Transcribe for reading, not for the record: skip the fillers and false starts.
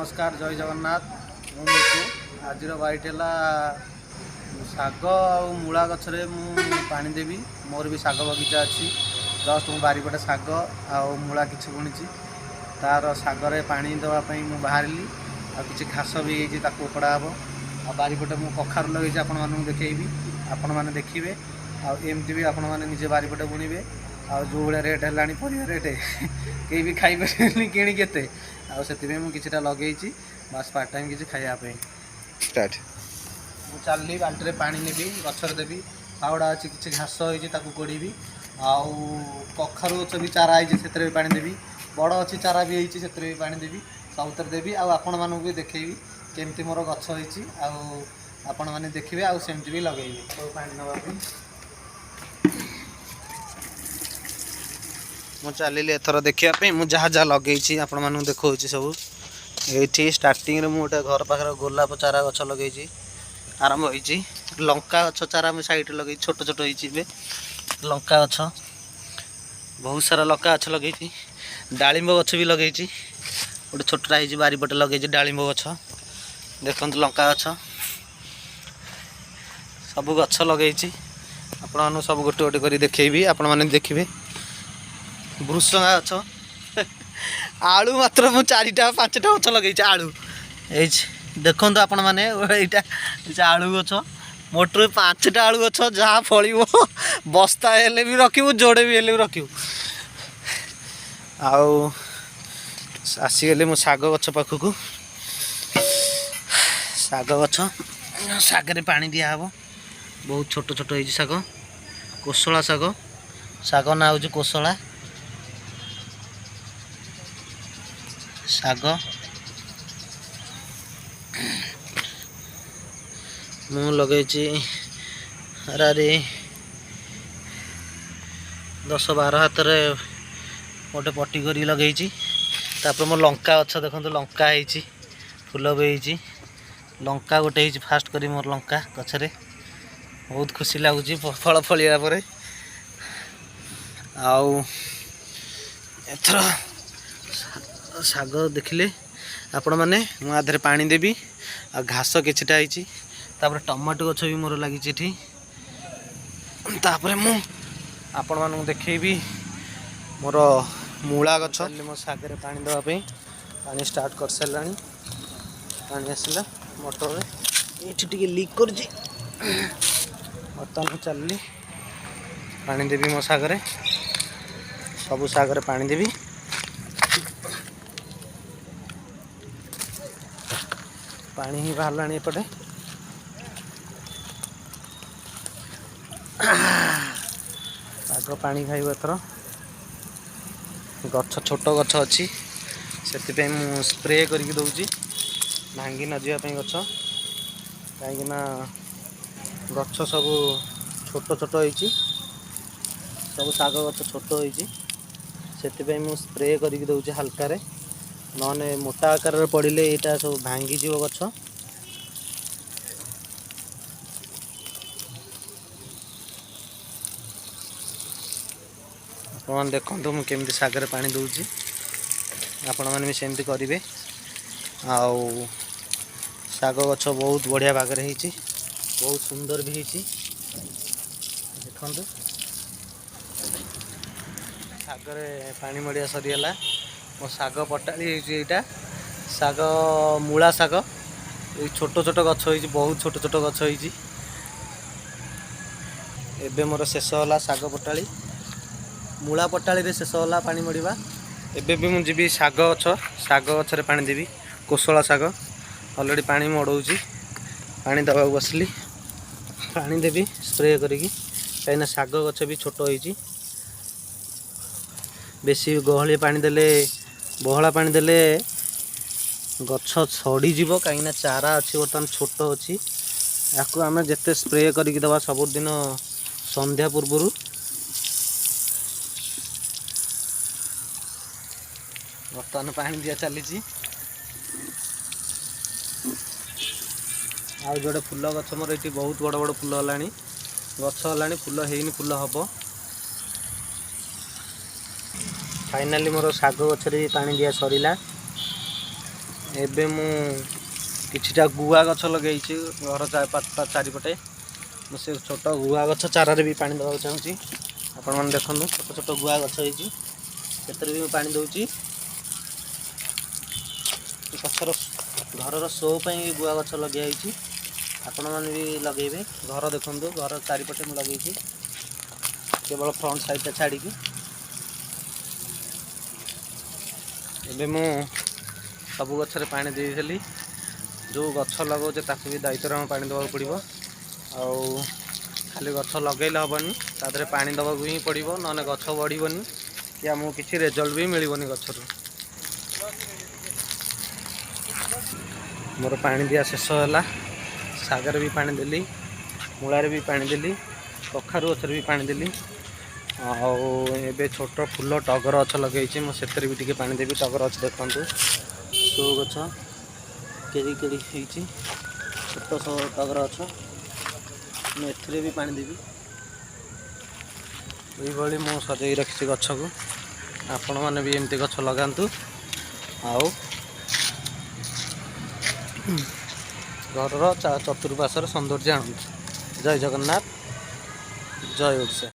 नमस्कार जय जगन्नाथ मुझे आज बाइट है शाग आ मूला गचरे पानी देवी मोर भी शाग बगीचा अच्छी जस्ट मु बारीपटे शाग आ मूला किसी बुणी तार शागर पानी देवाई मुझे बाहर कि घास भी उपड़ा हे आ बारीपटे मु कखारू लगे आपण मानू देखी आपण मैंने देखिए आमती भी आपण मैंने निजे बारीपटे बुणवे आ जो भाया रेट है परिया रेट कहीं भी खाई पारे कि मुझे लगे बास पार्ट टाइम किसी खायापी स्टार्ट मु चलि बाल्टी पानी नेबी गचर देवी फावड़ा अच्छी किसी घास होती कोड़ी आउ कखारू गच भी चारा होती भी पानी देवी बड़ अच्छी चारा भी होती भी पानी देवी सब देवी आपण मानू भी देखेबी केमती मोर गछ होती आपण मैंने देखिए आमती भी लगे सब पानी नापी मु चलिए एथर देखापी मुझे जहाँ जहाँ लगे आपण मानू देखा सब ये स्टार्टिंग रे गोटे घर पाखे गोलाप चारा गछ लगे आरंभ होती लंका गछ चारा मुझे साइड लगे छोट छोट होते लंका गछ बहुत सारा लंका गछ लगे डालिंब गछ भी लगे गोटे छोटा हो बारीपटे लगे डालिंब गछ देखते लंका गछ सब गछ लगे आपण सब गोटे गोटे कर देखेबी आपण मैंने देखिए भृसंगा गछ आलू मात्र मु 4टा 5टा गछ लगे आलू ये देखो आपण मैंने यहाँ आलू गछ मोटर 5टा आलू गछ जहाँ फल बस्ता हेले भी रखू जोड़े भी हेले भी रखू आसीगले मो शाग गछ पाखक शाग गछ शागर पानी दिहब बहुत छोट छोट हो शाग कोसला शाग शाग ना हूँ कोसला शाग मु लगे अरे 10-12 हाथ गोटे पट्टी कर लगे मो लंका गछ देखो लंका हो फूल भी हो लंका गोटे फास्ट करी मोर लंका गचरे बहुत खुशी लगुच फल फलिया पर एथर शाग देखिले आपण मैंने मुझे पानी देवी आ घास किछटा होती टमाटो गछ भी मोर लगी आपण मानू देखेबी मोर मूला गछ मो शागर पानी देवाई पानी स्टार्ट कर सारा पानी आसला मोटर ये लीक कर बर्तमान चलि पानी देवी मो शागर सबू शागर पानी देवी पानी ही बाहर एपटे आग पानी खाइब एथर गछ छोट गछ अच्छी से मु स्प्रे करके दौची भांगी न जावाई गछ कहीं गछ सब छोट छोट होती सब शाग गछ छोट होती से मु स्प्रे करके दौची हल्का नने मोटा आकार पड़े यहाँ सब भांगी जीव गछ आप देखु मुझे शागर पानी दूची आपण मैंने भी सेमती करेंगे शाग गछ बहुत बढ़िया भाग में बहुत सुंदर भी देखु शागर पानी मड़िया सरीगला मो शाग पटाली यहाँ शाग मूला शाग ये छोट छोट गछ हो बहुत छोट छोट गछ हो एबे मोर शेष होला शाग पटाली मूला पटाली रे शेष होला पानी मड़वा एबे भी मुझे भी शाग गछरे पानी देवी कोसला शाग ऑलरेडी पानी मड़ौची पानी दबा बसली पानी देवी स्प्रे करी कहीं शाग गछ भी छोट होती बेसी गहली पानी देले बहला पानी देले गछ छड़ीज कहीं चारा अच्छी बर्तमान छोट अच्छी या आम जिते स्प्रे करके दवा सबुदिन संध्या पूर्वर बर्तमान पानी दिया चली आ जोड़े फूल गछ मोर ये बहुत बड़ बड़ फूल है गछ है फूल है फूल हम फाइनाली मोर शाग गचरे पानी दिया सरीला एबे मु किछिटा गुआ गछ लगे घर चारिपटे मुझे छोट गुआ गछ चारे भी पानी देवा चाहूँगी। आपण मैंने देखो छोट छोट गुआ गछ होती भी पानी दूची गचर घर शो पर गुआ गछ लगे आपण मैंने भी लगे घर देखु घर चारिपटे मुझे लगे केवल फ्रंट साइड छाड़ी एबे मु सब गचर पानी देली जो गछ लगाऊे ताकू भी दायित्व में पानी देवा पड़ो आउ खाली गछ लगेले हेनी तादे पानी दबा ही पड़ो ना गछ बढ़ोनी कि आमको किसी रिजल्ट भी मिलनी गचर मोर पानी दिया शेष है सागर भी पानी देली मूलार भी पानी देली कखारू गचर भी पानी देली आबे छोट फूल टगर गछ लगे मुझे भी टे पानी देवी टगर गछ देखु सो गछ केड़ी केड़ी छोट सो टगर गछ मुझे भी पानी देवी ये मु सजे रखी गछ को आपण मैंने भी एमती गछ लगातु आउ घर चतुर्पार्श्वर सौंदर्य आणु। जय जगन्नाथ जय ओडिशा।